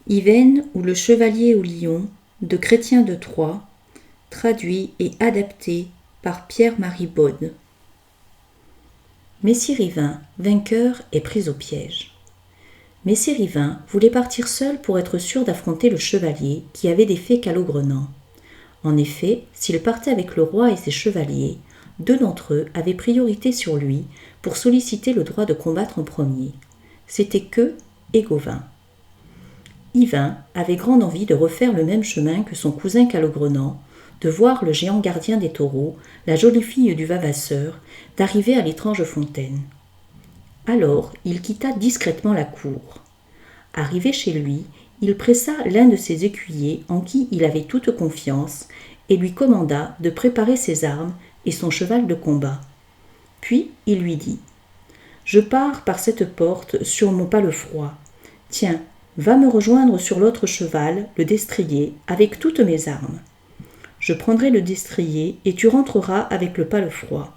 Yvaine ou le chevalier au lion de Chrétien de Troyes, traduit et adapté par Pierre-Marie Baude. Messire Yvain, vainqueur, est pris au piège. Messire Yvain voulait partir seul pour être sûr d'affronter le chevalier qui avait des faits calogrenants. En effet, s'il partait avec le roi et ses chevaliers, 2 d'entre eux avaient priorité sur lui pour solliciter le droit de combattre en premier. C'étaient Queux et Gauvin. Yvain avait grande envie de refaire le même chemin que son cousin Calogrenant, de voir le géant gardien des taureaux, la jolie fille du Vavasseur, d'arriver à l'étrange fontaine. Alors il quitta discrètement la cour. Arrivé chez lui, il pressa l'un de ses écuyers en qui il avait toute confiance et lui commanda de préparer ses armes et son cheval de combat. Puis il lui dit « Je pars par cette porte sur mon palefroid. Tiens, va me rejoindre sur l'autre cheval, le destrier, avec toutes mes armes. Je prendrai le destrier et tu rentreras avec le palefroid.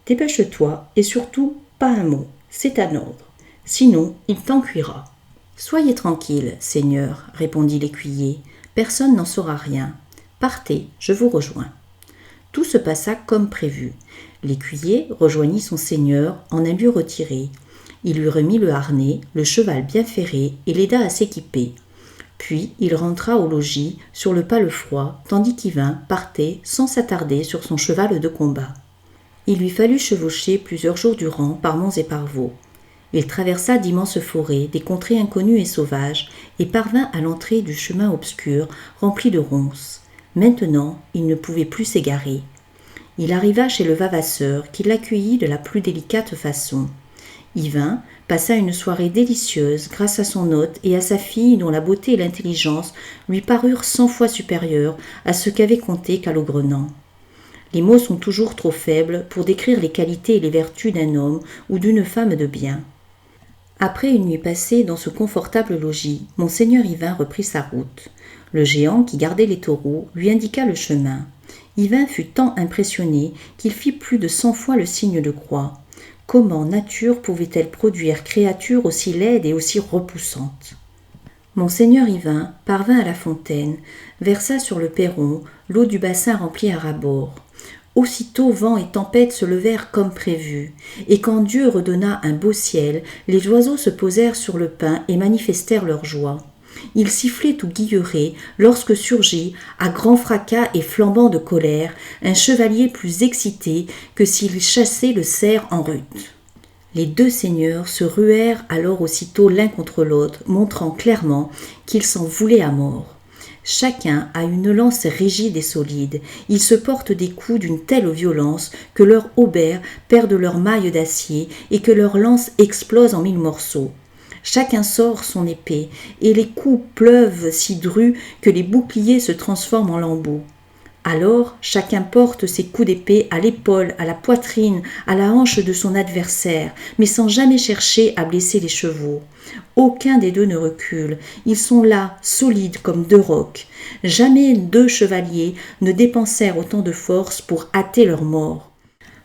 Dépêche-toi et surtout pas un mot, c'est un ordre. Sinon, il t'encuira. » « Soyez tranquille, seigneur, répondit l'écuyer, personne n'en saura rien. Partez, je vous rejoins. Tout se passa comme prévu. L'écuyer rejoignit son seigneur en un lieu retiré. Il lui remit le harnais, le cheval bien ferré et l'aida à s'équiper. Puis il rentra au logis sur le palefroid, tandis qu'Yvain partait sans s'attarder sur son cheval de combat. Il lui fallut chevaucher plusieurs jours durant par monts et par vaux. Il traversa d'immenses forêts, des contrées inconnues et sauvages, et parvint à l'entrée du chemin obscur, rempli de ronces. Maintenant, il ne pouvait plus s'égarer. Il arriva chez le Vavasseur, qui l'accueillit de la plus délicate façon. Yvain passa une soirée délicieuse grâce à son hôte et à sa fille dont la beauté et l'intelligence lui parurent 100 fois supérieures à ce qu'avait compté Calogrenant. Les mots sont toujours trop faibles pour décrire les qualités et les vertus d'un homme ou d'une femme de bien. Après une nuit passée dans ce confortable logis, monseigneur Yvain reprit sa route. Le géant qui gardait les taureaux lui indiqua le chemin. Yvain fut tant impressionné qu'il fit plus de 100 fois le signe de croix. Comment nature pouvait-elle produire créatures aussi laides et aussi repoussantes ? Monseigneur Yvain parvint à la fontaine, versa sur le perron l'eau du bassin remplie à ras-bord. Aussitôt vent et tempête se levèrent comme prévu, et quand Dieu redonna un beau ciel, les oiseaux se posèrent sur le pin et manifestèrent leur joie. Ils sifflaient ou guilleraient lorsque surgit, à grand fracas et flambant de colère, un chevalier plus excité que s'il chassait le cerf en rut. Les 2 seigneurs se ruèrent alors aussitôt l'un contre l'autre, montrant clairement qu'ils s'en voulaient à mort. Chacun a une lance rigide et solide. Ils se portent des coups d'une telle violence que leurs haubers perdent leurs mailles d'acier et que leurs lances explosent en 1000 morceaux. Chacun sort son épée, et les coups pleuvent si drus que les boucliers se transforment en lambeaux. Alors, chacun porte ses coups d'épée à l'épaule, à la poitrine, à la hanche de son adversaire, mais sans jamais chercher à blesser les chevaux. Aucun des 2 ne recule, ils sont là, solides comme 2 rocs. Jamais 2 chevaliers ne dépensèrent autant de force pour hâter leur mort.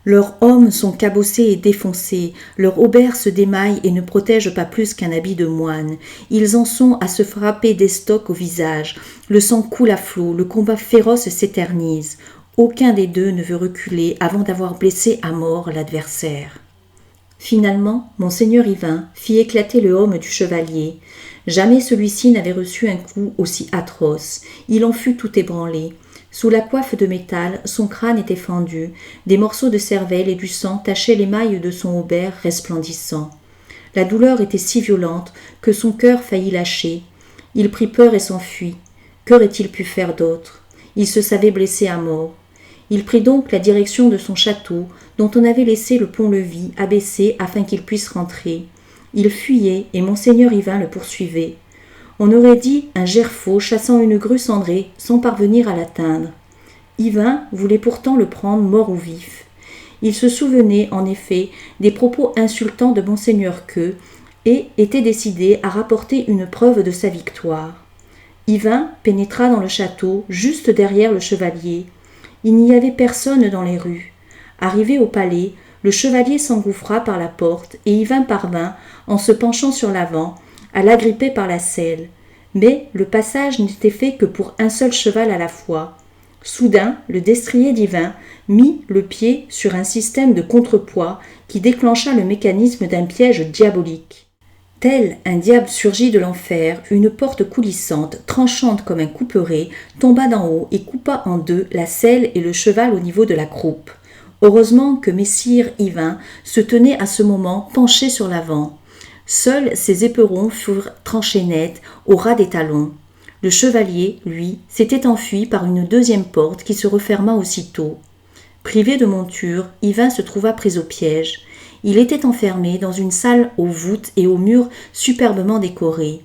Leurs hommes sont cabossés et défoncés, leurs haubers se démaillent et ne protègent pas plus qu'un habit de moine. Ils en sont à se frapper d'estoc au visage. Le sang coule à flots, le combat féroce s'éternise. Aucun des 2 ne veut reculer avant d'avoir blessé à mort l'adversaire. Finalement, monseigneur Yvain fit éclater le heaume du chevalier. Jamais celui-ci n'avait reçu un coup aussi atroce. Il en fut tout ébranlé. Sous la coiffe de métal, son crâne était fendu, des morceaux de cervelle et du sang tachaient les mailles de son haubert resplendissant. La douleur était si violente que son cœur faillit lâcher. Il prit peur et s'enfuit. Qu'aurait-il pu faire d'autre ? Il se savait blessé à mort. Il prit donc la direction de son château, dont on avait laissé le pont-levis abaissé afin qu'il puisse rentrer. Il fuyait et monseigneur Yvain le poursuivait. On aurait dit un gerfaut chassant une grue cendrée sans parvenir à l'atteindre. Yvain voulait pourtant le prendre mort ou vif. Il se souvenait en effet des propos insultants de monseigneur Queux et était décidé à rapporter une preuve de sa victoire. Yvain pénétra dans le château juste derrière le chevalier. Il n'y avait personne dans les rues. Arrivé au palais, le chevalier s'engouffra par la porte et Yvain parvint, en se penchant sur l'avant, à l'agripper par la selle. Mais le passage n'était fait que pour un seul cheval à la fois. Soudain, le destrier divin mit le pied sur un système de contrepoids qui déclencha le mécanisme d'un piège diabolique. Tel un diable surgit de l'enfer, une porte coulissante, tranchante comme un couperet, tomba d'en haut et coupa en deux la selle et le cheval au niveau de la croupe. Heureusement que messire Yvain se tenait à ce moment penché sur l'avant. Seuls ses éperons furent tranchés net, au ras des talons. Le chevalier, lui, s'était enfui par une deuxième porte qui se referma aussitôt. Privé de monture, Yvain se trouva pris au piège. Il était enfermé dans une salle aux voûtes et aux murs superbement décorés.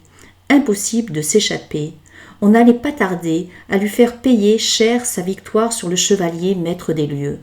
Impossible de s'échapper. On n'allait pas tarder à lui faire payer cher sa victoire sur le chevalier maître des lieux.